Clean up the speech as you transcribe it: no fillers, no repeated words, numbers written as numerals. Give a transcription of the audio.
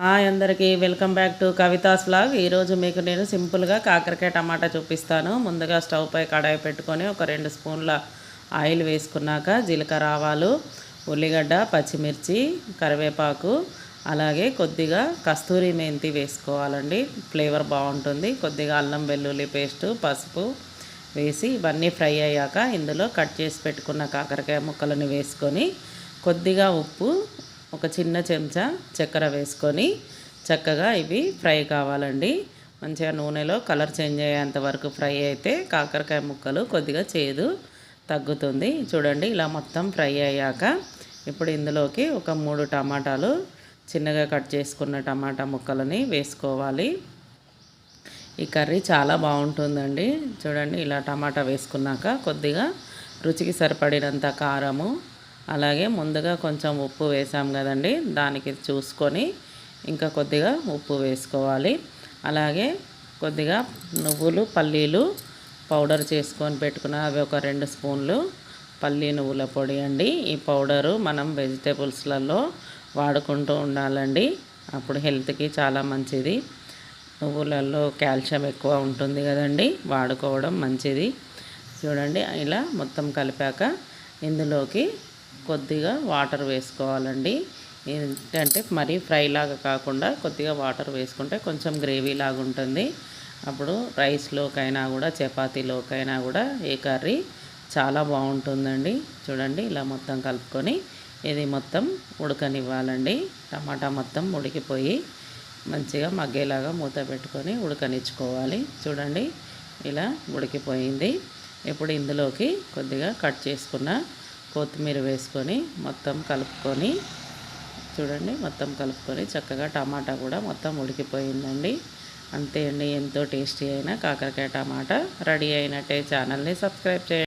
Hi అందరికీ welcome back to Kavitha's vlog. ఈరోజు మీకు నేను సింపుల్గా కాకరకాయ టమాటా చూపిస్తాను. ముందుగా స్టవ్ పై కడాయి పెట్టుకొని ఒక 2 స్పూన్ల ఆయిల్ వేసుకున్నాక జీలకర్ర ఆవాలు, ఉల్లిగడ్డ, పచ్చిమిర్చి, కరివేపాకు, అలాగే కొద్దిగా కస్తూరి మెంతి వేసుకోవాలండి. ఫ్లేవర్ బాగుంటుంది. కొద్దిగా అల్లం వెల్లుల్లి పేస్టు, పసుపు వేసి ఇవన్నీ ఫ్రై అయ్యాక ఇందులో కట్ చేసి పెట్టుకున్న కాకరకాయ ముక్కలను వేసుకొని కొద్దిగా ఉప్పు, ఒక చిన్న చెంచా చక్కెర వేసుకొని చక్కగా ఇవి ఫ్రై కావాలండి. మంచిగా నూనెలో కలర్ చేంజ్ అయ్యేంత వరకు ఫ్రై అయితే కాకరకాయ ముక్కలు కొద్దిగా చేదు తగ్గుతుంది. చూడండి, ఇలా మొత్తం ఫ్రై అయ్యాక ఇప్పుడు ఇందులోకి ఒక 3 టమాటాలు చిన్నగా కట్ చేసుకున్న టమాటా ముక్కలని వేసుకోవాలి. ఈ కర్రీ చాలా బాగుంటుందండి. చూడండి, ఇలా టమాటా వేసుకున్నాక కొద్దిగా రుచికి సరిపడినంత కారము, అలాగే ముందుగా కొంచెం ఉప్పు వేసాం కదండి, దానికి చూసుకొని ఇంకా కొద్దిగా ఉప్పు వేసుకోవాలి. అలాగే కొద్దిగా నువ్వులు, పల్లీలు పౌడర్ చేసుకొని పెట్టుకున్న అవి ఒక 2 స్పూన్లు పల్లీ నువ్వుల పొడి అండి. ఈ పౌడరు మనం వెజిటేబుల్స్లలో వాడుకుంటూ ఉండాలండి, అప్పుడు హెల్త్కి చాలా మంచిది. నువ్వులలో కాల్షియం ఎక్కువ ఉంటుంది కదండి, వాడుకోవడం మంచిది. చూడండి, ఇలా మొత్తం కలిపాక ఇందులోకి కొద్దిగా వాటర్ వేసుకోవాలండి. ఏంటంటే మరీ ఫ్రై లాగా కాకుండా కొద్దిగా వాటర్ వేసుకుంటే కొంచెం గ్రేవీ లాగా ఉంటుంది. అప్పుడు రైస్లోకైనా కూడా చపాతీలోకైనా కూడా ఏ కర్రీ చాలా బాగుంటుందండి. చూడండి, ఇలా మొత్తం కలుపుకొని ఇది మొత్తం ఉడకనివ్వాలండి. టమాటా మొత్తం ఉడికిపోయి మంచిగా మగ్గేలాగా మూత పెట్టుకొని ఉడకనిచ్చుకోవాలి. చూడండి, ఇలా ఉడికిపోయింది. ఇప్పుడు ఇందులోకి కొద్దిగా కట్ చేసుకున్న కొత్తిమీర వేసుకొని మొత్తం కలుపుకొని చూడండి, మొత్తం కలుపుకొని చక్కగా టమాటా కూడా మొత్తం ఉడికిపోయిందండి. అంతే అండి, ఎంతో టేస్టీ అయిన కాకరకాయ టమాటా రెడీ అయినట్టే. ఛానల్ని సబ్స్క్రైబ్ చేయండి.